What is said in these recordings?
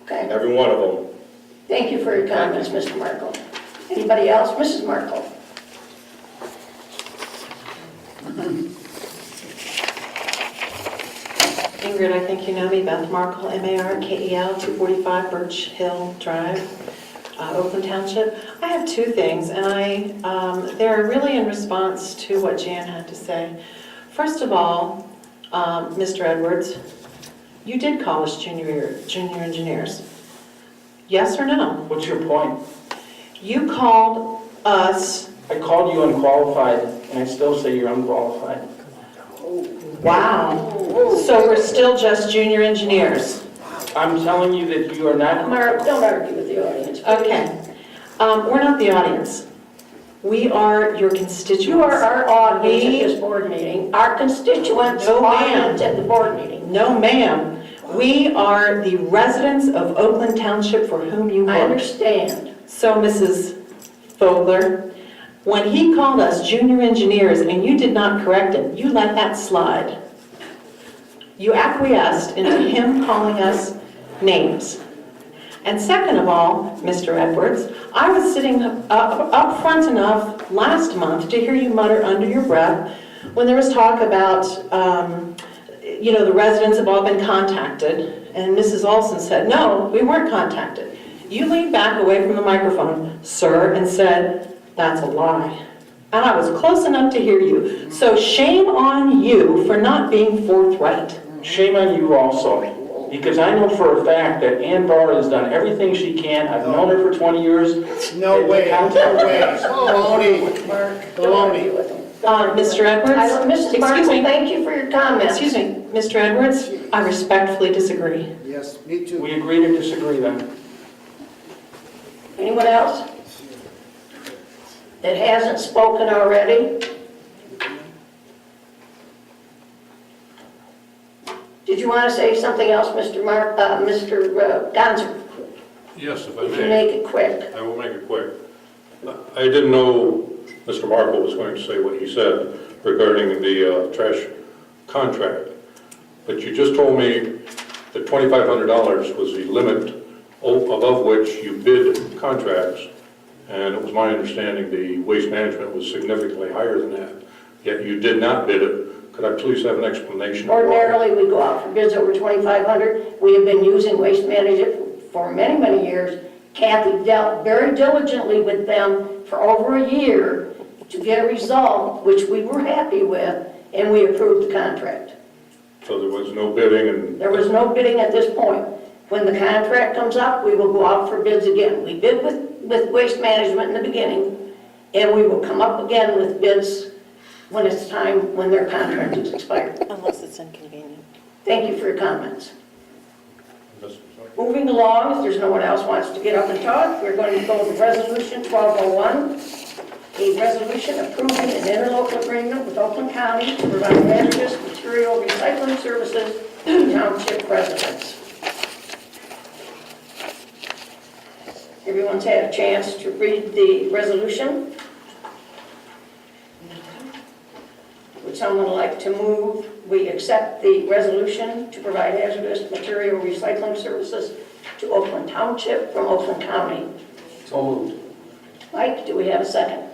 Okay. Every one of them. Thank you for your comments, Mr. Markle. Anybody else? Mrs. Markle? Ingrid, I think you know me, Beth Markle, M-A-R-K-E-L, 245 Birch Hill Drive, Oakland Township. I have two things, and they're really in response to what Jan had to say. First of all, Mr. Edwards, you did call us junior engineers. Yes or no? What's your point? You called us. I called you unqualified, and I still say you're unqualified. Wow. So we're still just junior engineers. I'm telling you that you are not. Mark, don't argue with the audience, please. Okay. We're not the audience. We are your constituents. You are our audience at this board meeting. Our constituents' No, ma'am. audience at the board meeting. No, ma'am. We are the residents of Oakland Township for whom you I work. understand. So, Mrs. Vogler, when he called us junior engineers and you did not correct him, you let that slide. You acquiesced into him calling us names. And second of all, Mr. Edwards, I was sitting up front enough last month to hear you mutter under your breath when there was talk about, the residents have all been contacted. And Mrs. Olson said, no, we weren't contacted. You leaned back away from the microphone, sir, and said, that's a lie. And I was close enough to hear you. So shame on you for not being forthright. Shame on you also, because I know for a fact that Ann Barr has done everything she can. I've known her for 20 years. No way, no way. Baloney. Mark, don't argue with him. Mr. Edwards? Mrs. Markle, thank you for your comments. Excuse me, Mr. Edwards, I respectfully disagree. Yes, me too. We agree to disagree then. Anyone else that hasn't spoken already? Did you want to say something else, Mr. Gonzer? Yes, if I If you may. make it quick. I will make it quick. I didn't know Mr. Markle was going to say what he said regarding the trash contract, but you just told me that $2,500 was the limit above which you bid contracts, and it was my understanding the waste management was significantly higher than that, yet you did not bid it. Could I please have an explanation? of why? Ordinarily, we go out for bids over $2,500. We have been using Waste Management for many, many years. Kathy dealt very diligently with them for over a year to get a result, which we were happy with, and we approved the contract. So there was no bidding and... There was no bidding at this point. When the contract comes up, we will go out for bids again. We bid with Waste Management in the beginning, and we will come up again with bids when it's time, when their contract is expired. Unless it's inconvenient. Thank you for your comments. Moving along, if there's no one else wants to get up and talk, we're going to go to Resolution 1201, a resolution approving an interlocal agreement with Oakland County to provide hazardous material recycling services to township residents. Everyone's had a chance to read the resolution. Would someone like to move we accept the resolution to provide hazardous material recycling services to Oakland Township from Oakland County? So moved. Mike, do we have a second?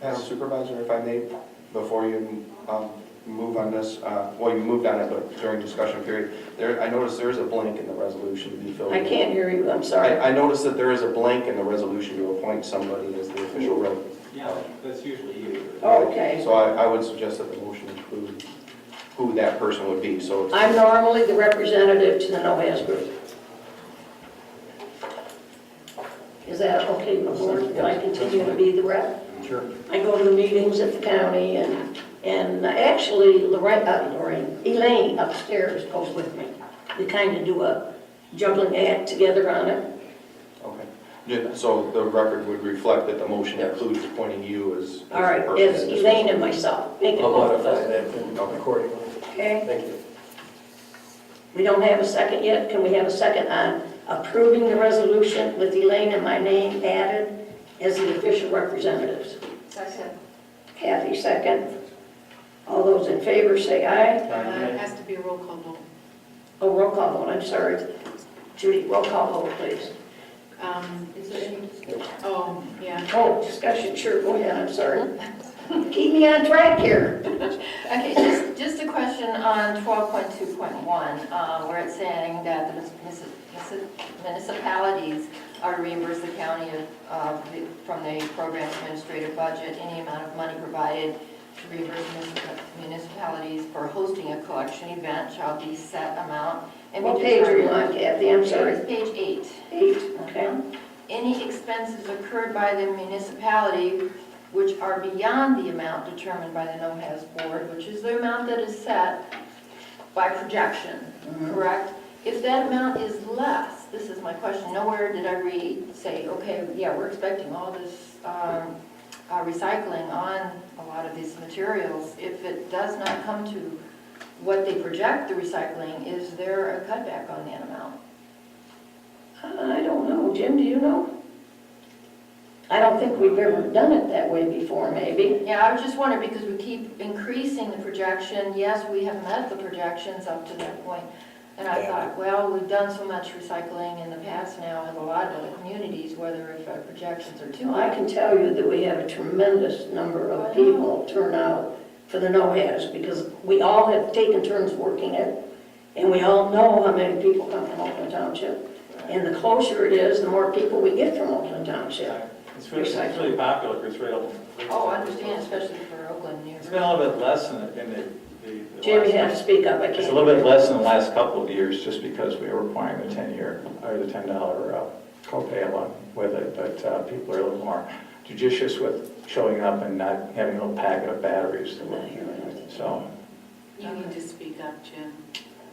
Madam Supervisor, if I may, before you move on this, well, you moved on it, but during discussion period, I noticed there is a blank in the resolution to be filled in. I can't hear you, I'm sorry. I noticed that there is a blank in the resolution to appoint somebody as the official rep. Yeah, that's usually you. Okay. So I would suggest that the motion include who that person would be, so. I'm normally the representative to the No-Haz group. Is that okay, my board? Do I continue to be the rep? Sure. I go to the meetings at the county, and actually Elaine upstairs goes with me. We kind of do a juggling act together on it. Okay. Yeah, so the record would reflect that the motion includes appointing you as. All right, the person it's in this Elaine and myself. Make it I'll both of modify us. that then accordingly. Okay? Thank you. We don't have a second yet. Can we have a second on approving the resolution with Elaine and my name added as the official representatives? Second. Kathy, second. All those in favor say aye. It has to be a roll call vote. Oh, roll call vote, I'm sorry. Judy, roll call vote, please. Is there any discussion? Oh, yeah. Oh, discussion, sure, go ahead, I'm sorry. Keep me on track here. Okay, just a question on 12.2.1, where it's saying that the municipalities are to reimburse the county from the program administrative budget, any amount of money provided to reimburse municipalities for hosting a collection event shall be set amount. And What page are you on, Kathy? I'm sorry. Page 8. 8, okay. Any expenses incurred by the municipality which are beyond the amount determined by the NOHAS board, which is the amount that is set by projection, correct? If that amount is less, this is my question, nowhere did I read, say, okay, yeah, we're expecting all this recycling on a lot of these materials. If it does not come to what they project the recycling, is there a cutback on that amount? I don't know. Jim, do you know? I don't think we've ever done it that way before, maybe. Yeah, I was just wondering, because we keep increasing the projection. Yes, we have met the projections up to that point. And I thought, well, we've done so much recycling in the past now in a lot of other communities, whether if our projections are too I high. can tell you that we have a tremendous number of people turn out for the no-has, because we all have taken turns working it, and we all know how many people come from Oakland Township. And the closer it is, the more people we get from Oakland Township. It's really popular, it's real. Oh, I understand, especially for Oakland. It's been a little bit less in the Jim, you have to last, speak up, I can't. it's a little bit less in the last couple of years, just because we were applying the 10-year, or the $10 copay along with it, but people are a little more judicious with showing up and not having a little packet of batteries. So, You need to speak up, Jim.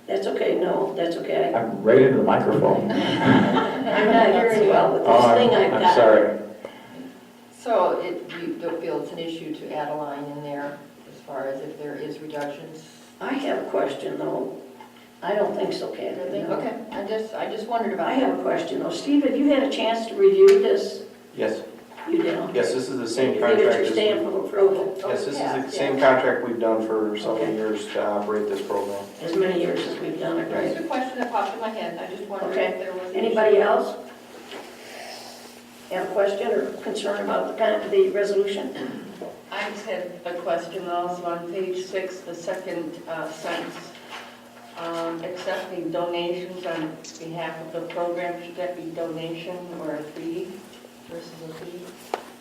That's okay, no, that's okay. I'm right into the microphone. I'm not hearing well with Oh, this thing I've got. I'm sorry. So you don't feel it's an issue to add a line in there as far as if there is reductions? I have a question, though. I don't think so, Kathy. no. Okay, I just wondered about I that. have a question, though. Steve, have you had a chance to review this? Yes, You did. yes, this is the same Give it contract. your as- stamp of approval, Yes, this is Yeah, the same contract we've done for several Okay. years to operate this program. as many years as we've done it, right? Just a question that popped in my head. I just wondered Okay. if there was. an Anybody issue. else have a question or concern about the resolution? I just had a question also on page 6, the second sentence. Accepting donations on behalf of the program, should that be donation or a fee versus a fee?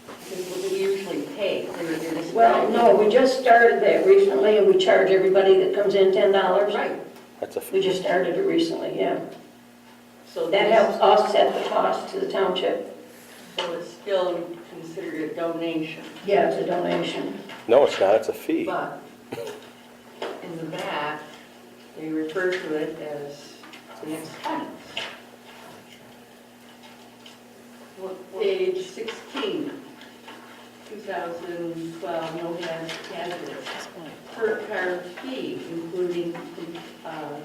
Because we usually pay. Well, no, we just started that recently, and we charge everybody that comes in $10. Right. We just started it recently, yeah. So That this- helps offset the cost to the township. So it's still considered a donation, Yeah, it's a donation. No, it's not, it's a fee. but in the back, they refer to it as an expense. Page 16, 2012, NOHAS candidates. Per card fee, including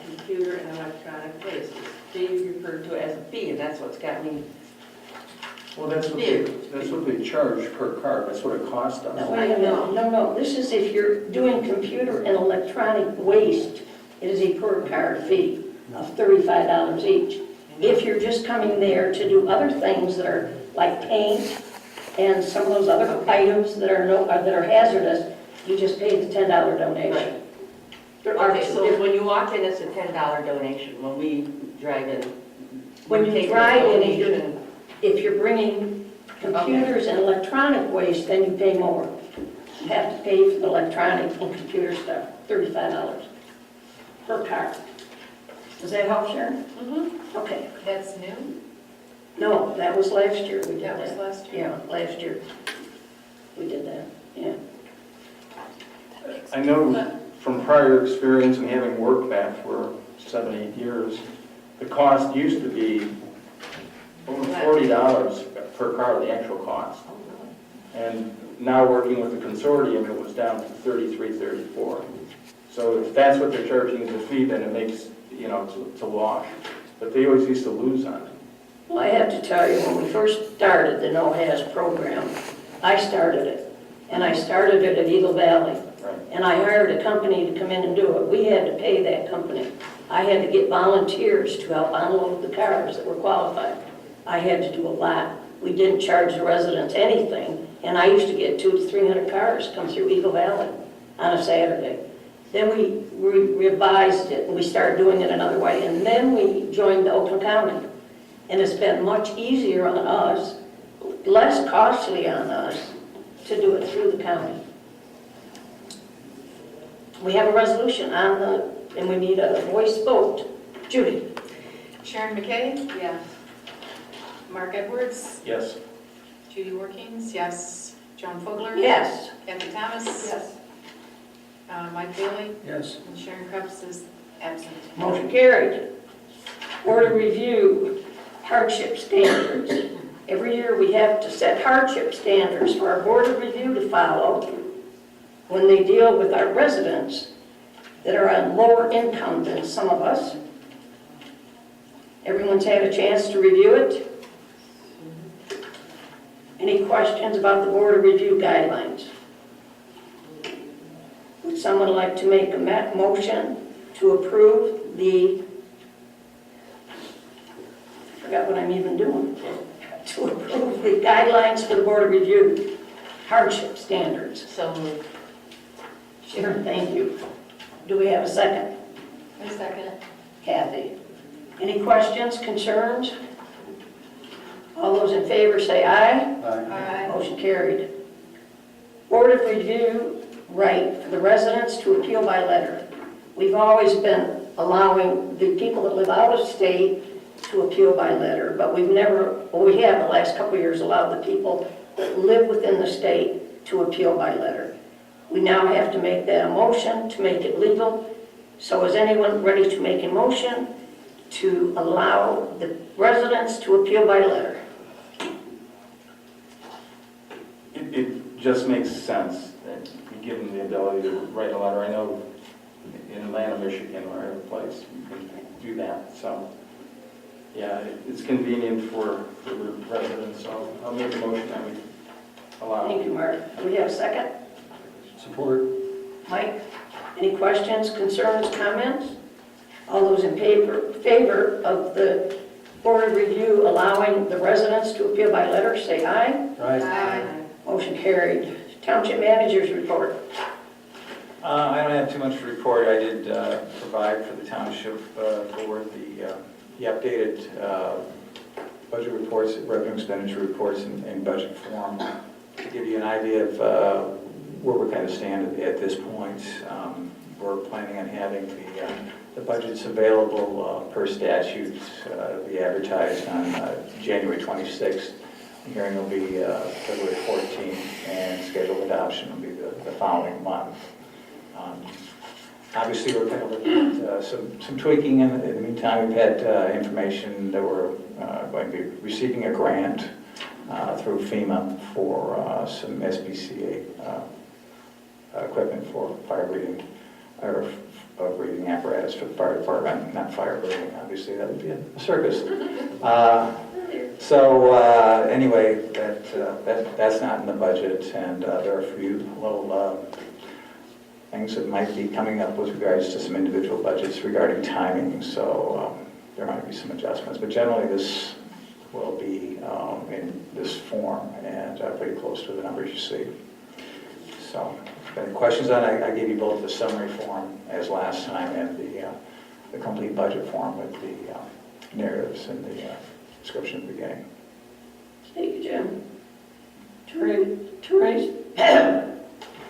computer and electronic waste. They refer to it as a fee, and that's what's got me. Well, that's what they charge per card, that's what it costs us. No, wait a minute, no, this is if you're doing computer and electronic waste, it is a per card fee of $35 each. If you're just coming there to do other things that are like paint and some of those other items that are hazardous, you just pay the $10 donation. There are Okay, two so different- when you walk in, it's a $10 donation. When we drive in. When you take the drive in, donation. if you're bringing computers and electronic waste, then you pay more. You have to pay for the electronic and computer stuff, $35 per car. Does that help, Sharon? Mm-hmm. Okay. That's new? No, that was last year we did that. That was last year. Yeah, last year. We did that, yeah. I know from prior experience and having worked back for 7, 8 years, the cost used to be over $40 per car, the actual cost. And now working with the consortium, it was down to $33, $34. So if that's what they're charging as a fee, then it makes, it's a wash. But they always used to lose on it. Well, I have to tell you, when we first started the No-Haz program, I started it. And I started it at Eagle Valley. Right. And I hired a company to come in and do it. We had to pay that company I had to get volunteers to help unload the cars that were qualified. I had to do a lot. We didn't charge the residents anything, and I used to get 200 to 300 cars come through Eagle Valley on a Saturday. Then we revised it, and we started doing it another way, and then we joined the Oakland County. And it's been much easier on us, less costly on us, to do it through the county. We have a resolution on and we need a voice vote. Judy? Sharon McKay? Yes. Mark Edwards? Yes. Judy Workings? Yes. Joan Fogler? Yes. Kathy Thomas? Yes. Mike Bailey? Yes. And Sharon Krebs is absent. Motion carried. Board of Review, hardship standards. Every year we have to set hardship standards for our Board of Review to follow when they deal with our residents that are on lower income than some of us. Everyone's had a chance to review it. Any questions about the Board of Review guidelines? Would someone like to make a motion to approve the, I forgot what I'm even doing, to approve the guidelines for the Board of Review, hardship standards? So moved. Sharon, thank you. Do we have a second? I second it. Kathy? Any questions, concerns? All those in favor say aye. Aye. Motion carried. Board of Review right for the residents to appeal by letter. We've always been allowing the people that live out of state to appeal by letter, but we've never, well, we have the last couple of years allowed the people that live within the state to appeal by letter. We now have to make that a motion to make it legal. So is anyone ready to make a motion to allow the residents to appeal by letter? It just makes sense that you give them the ability to write a letter. I know in Atlanta, Michigan, or other place, you can do that. So, yeah, it's convenient for the residents. So I'll make a motion that we allow. Thank you, Mark. Do we have a second? Support. Mike, any questions, concerns, comments? All those in favor of the Board of Review allowing the residents to appeal by letter, say aye. Aye. Motion carried. Township Manager's report. I don't have too much to report. I did provide for the Township Board the updated budget reports, revenue expenditure reports in budget form to give you an idea of where we kind of stand at this point. We're planning on having the budgets available per statute to be advertised on January 26th. The hearing will be February 14th, and scheduled adoption will be the following month. Obviously, we're kind of looking at some tweaking. In the meantime, we've had information that we're going to be receiving a grant through FEMA for some SPCA equipment for fire breathing, or breathing apparatus for the fire department. Not fire breathing, obviously, that would be a circus. Anyway, that's not in the budget, and there are a few little things that might be coming up with regards to some individual budgets regarding timing, so there might be some adjustments. But generally, this will be in this form and pretty close to the numbers you see. So, any questions on it? I gave you both the summary form as last time and the complete budget form with the narratives and the description at the beginning. Thank you, Jim.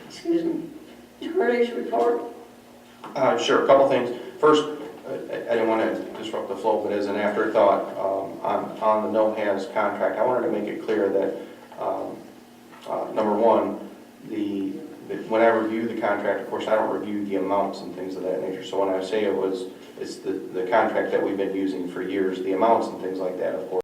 Excuse me. Attorney's report. Sure, a couple things. First, I didn't want to disrupt the flow, but as an afterthought, on the no-has contract, I wanted to make it clear that, number one, when I review the contract, of course, I don't review the amounts and things of that nature. So when I say it's the contract that we've been using for years, the amounts and things like that, of course,